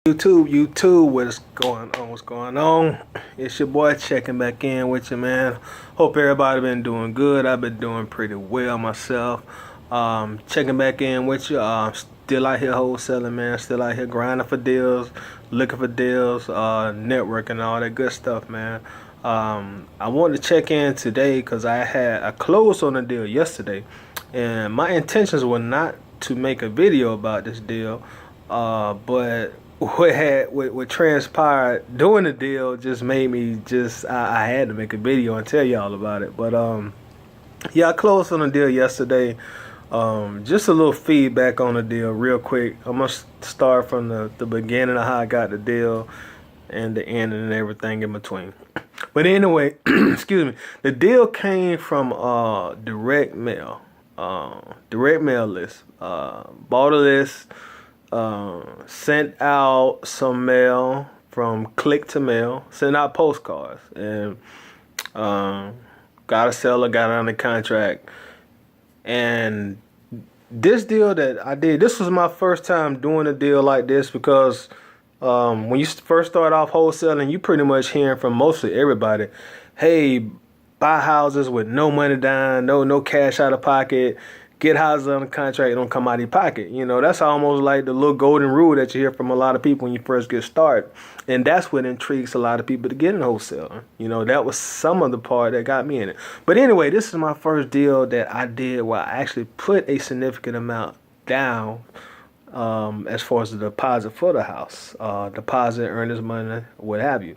YouTube, what's going on? What's going on? It's your boy checking back in with you, man. Hope everybody been doing good. I've been doing pretty well myself. Checking back in with you. Still out here wholesaling, man. Still out here grinding for deals, looking for deals, networking, all that good stuff, man. I wanted to check in today because I closed on a deal yesterday, and my intentions were not to make a video about this deal, but what transpired doing the deal just made me I had to make a video and tell y'all about it. But yeah, I closed on the deal yesterday. Just a little feedback on the deal real quick. I'm gonna start from the beginning of how I got the deal and the end and everything in between. But anyway, excuse me. The deal came from direct mail list. Bought a list. Sent out some mail from click to mail, sent out postcards, and got a seller, got under contract. And this deal that I did, this was my first time doing a deal like this because when you first start off wholesaling, you pretty much hearing from mostly everybody, hey, buy houses with no money down, no cash out of pocket. Get houses under contract, don't come out of your pocket. You know, that's almost like the little golden rule that you hear from a lot of people when you first get started. And that's what intrigues a lot of people to get in wholesaling. You know, that was some of the part that got me in it. But anyway, this is my first deal that I did where I actually put a significant amount down as far as the deposit for the house. Deposit, earnest money, what have you.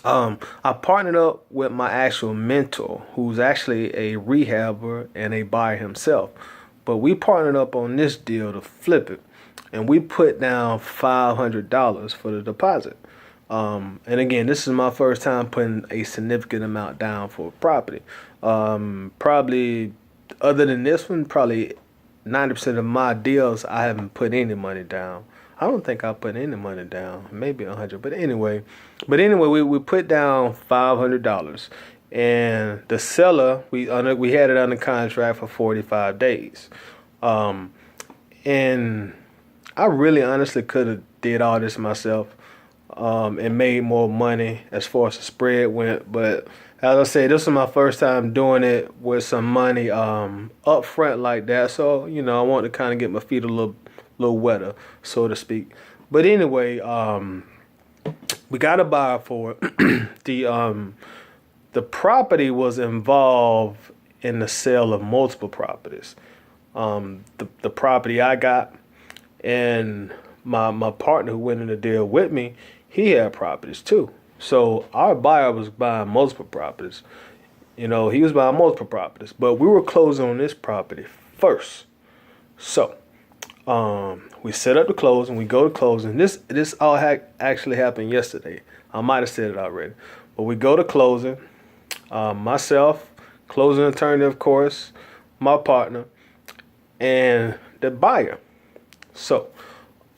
I partnered up with my actual mentor, who's actually a rehabber and a buyer himself. But we partnered up on this deal to flip it, and we put down $500 for the deposit. And again, this is my first time putting a significant amount down for a property. Probably, other than this one, probably 90% of my deals, I haven't put any money down. I don't think I put any money down, maybe 100. But anyway, we put down $500, and the seller we had it under contract for 45 days, and I really honestly could have did all this myself, and made more money as far as the spread went. But as I said, this was my first time doing it with some money up front like that. So you know, I wanted to kind of get my feet a little wetter, so to speak. But anyway, we got a buyer for it. The property was involved in the sale of multiple properties. The property I got, and my partner who went in the deal with me, he had properties too. So our buyer was buying multiple properties. You know, he was buying multiple properties, but we were closing on this property first. So we set up the closing, we go to closing. This all actually happened yesterday. I might have said it already. But we go to closing, myself, closing attorney, of course, my partner, and the buyer. So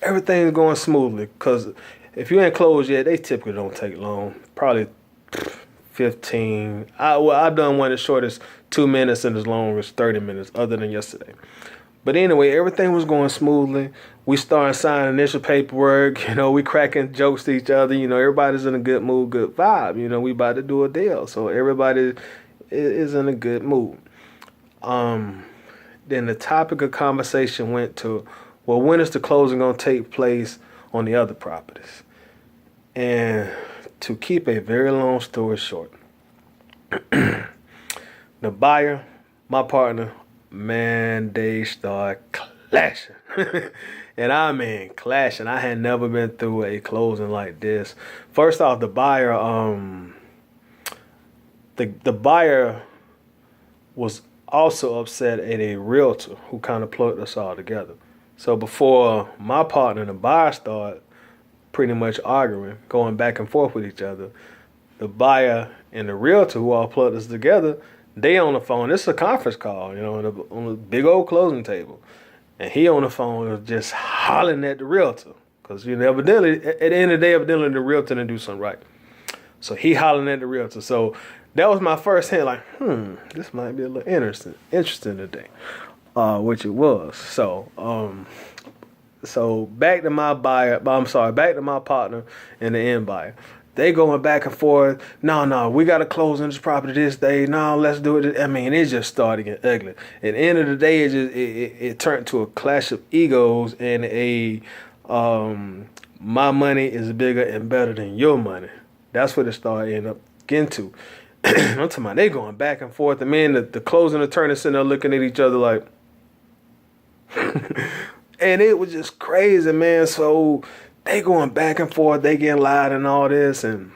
everything's going smoothly because if you ain't closed yet, they typically don't take long. Probably 15. I've done one as short as 2 minutes and as long as 30 minutes, other than yesterday. But anyway, everything was going smoothly. We started signing initial paperwork. You know, we cracking jokes to each other. You know, everybody's in a good mood, good vibe. You know, we about to do a deal. So everybody is in a good mood. Then the topic of conversation went to, well, when is the closing going to take place on the other properties? And to keep a very long story short, the buyer, my partner, man, they start clashing. And I mean clashing. I had never been through a closing like this. First off, the buyer, the buyer was also upset at a realtor who kind of plugged us all together. So before my partner and the buyer started pretty much arguing, going back and forth with each other, the buyer and the realtor who all plugged us together, they on the phone. This is a conference call, you know, on the big old closing table. And he on the phone was just hollering at the realtor. Because, you know, evidently, at the end of the day, evidently the realtor didn't do something right. So he hollering at the realtor. So that was my first hint, like, this might be a little interesting today. Which it was. So So back to my buyer, back to my partner and the end buyer. They going back and forth. No, we got to close on this property this day. No, let's do it. I mean, it just started getting ugly. At the end of the day, it turned to a clash of egos and my money is bigger and better than your money. That's what it started ending up getting to. I'm talking about they going back and forth. And man, the closing attorney sitting there looking at each other like, and it was just crazy, man. So they going back and forth, they getting loud and all this, and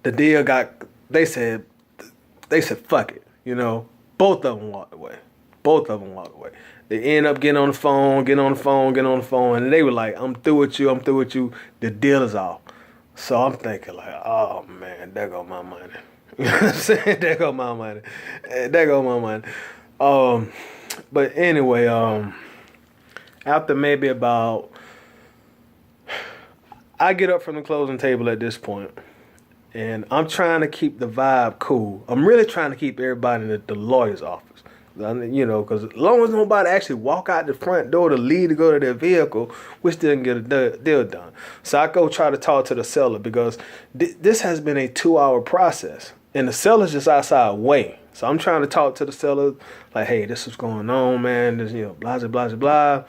the deal they said, fuck it, Both of them walked away. They end up getting on the phone, and they were like, I'm through with you, the deal is off. So I'm thinking like, oh man, there go my money. You know what I'm saying? There go my money. But anyway, after maybe about, I get up from the closing table at this point, and I'm trying to keep the vibe cool. I'm really trying to keep everybody in the lawyer's office. Because as long as nobody actually walk out the front door to leave to go to their vehicle, we still can get a deal done. So I go try to talk to the seller because this has been a 2-hour process, and the seller's just outside waiting. So I'm trying to talk to the seller like, hey, this is going on, man. This, blah, blah, blah, blah.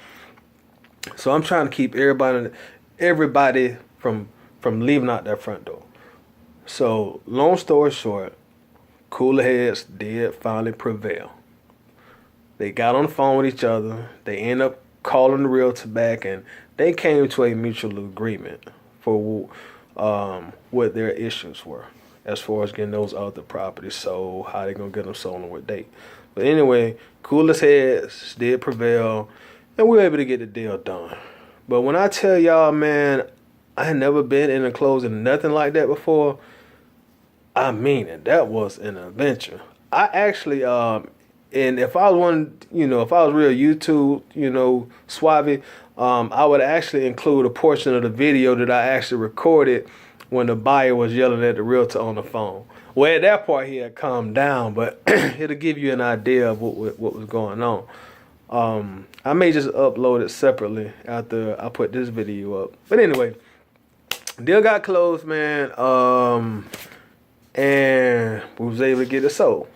So I'm trying to keep everybody from leaving out that front door. So long story short, cooler heads did finally prevail. They got on the phone with each other. They end up calling the realtor back, and they came to a mutual agreement for what their issues were as far as getting those other properties sold, how they going to get them sold on what date. But anyway, coolest heads did prevail, and we were able to get the deal done. But when I tell y'all, man, I had never been in a closing, nothing like that before, I mean it. That was an adventure. I actually, and if I was if I was real YouTube, suave, I would actually include a portion of the video that I actually recorded when the buyer was yelling at the realtor on the phone. Well, at that part, he had calmed down, but it'll give you an idea of what was going on. I may just upload it separately after I put this video up. But anyway, deal got closed, man, and we was able to get it sold.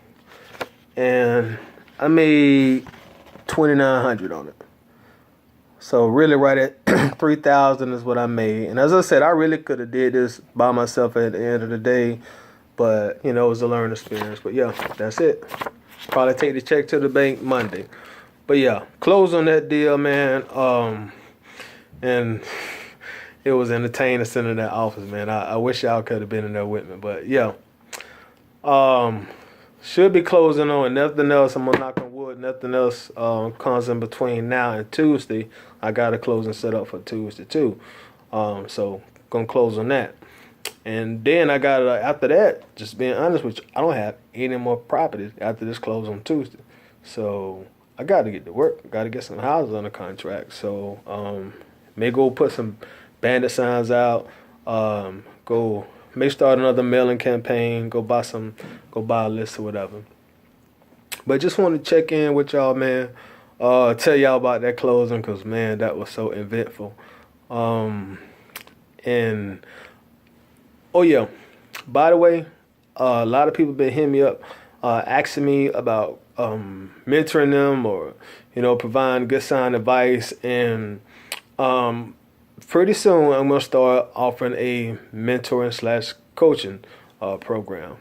And I made $2,900 on it. So really right at $3,000 is what I made. And as I said, I really could have did this by myself at the end of the day. But, it was a learning experience. But yeah, that's it. Probably take the check to the bank Monday. But yeah, close on that deal, man. And it was entertaining sitting in that office, man. I wish y'all could have been in there with me. But yeah. Should be closing on nothing else. I'm gonna knock on wood. Nothing else comes in between now and Tuesday. I got a closing set up for Tuesday too. So gonna close on that. And then I got after that, just being honest with you, I don't have any more properties after this close on Tuesday. So I got to get to work. Got to get some houses under contract. So may go put some bandit signs out. May start another mailing campaign. Go buy a list or whatever. But just want to check in with y'all, man. Tell y'all about that closing because, man, that was so eventful. And, oh, yeah. By the way, a lot of people been hitting me up asking me about mentoring them or, providing good sound advice. And pretty soon, I'm going to start offering a mentoring / coaching program.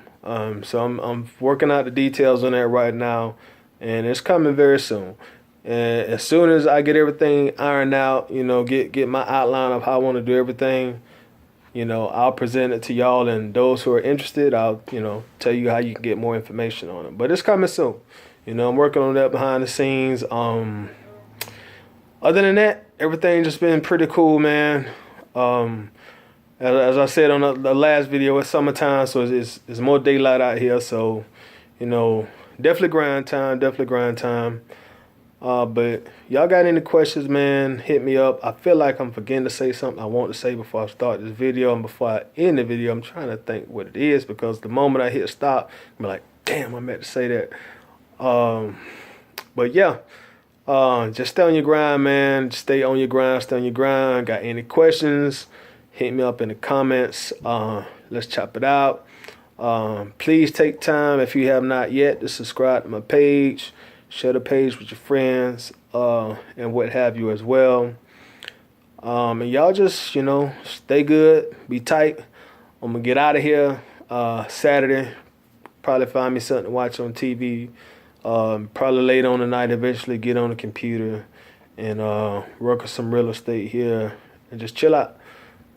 So I'm working out the details on that right now, and it's coming very soon. And as soon as I get everything ironed out, get my outline of how I want to do everything, I'll present it to y'all, and those who are interested, I'll, tell you how you can get more information on it. But it's coming soon. I'm working on that behind the scenes. Other than that, everything just been pretty cool, man. As I said on the last video, it's summertime, so it's more daylight out here. So, definitely grind time. But y'all got any questions, man, hit me up. I feel like I'm forgetting to say something I want to say before I start this video. And before I end the video, I'm trying to think what it is, because the moment I hit stop, I'm like, damn, I meant to say that. But yeah. Just stay on your grind, man. Stay on your grind. Stay on your grind. Got any questions? Hit me up in the comments. Let's chop it out. Please take time, if you have not yet, to subscribe to my page. Share the page with your friends and what have you as well. And y'all just, stay good. Be tight. I'm going to get out of here Saturday. Probably find me something to watch on TV. Probably late on the night, eventually get on the computer and work on some real estate here and just chill out.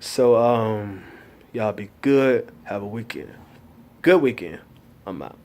So y'all be good. Have a weekend. Good weekend. I'm out.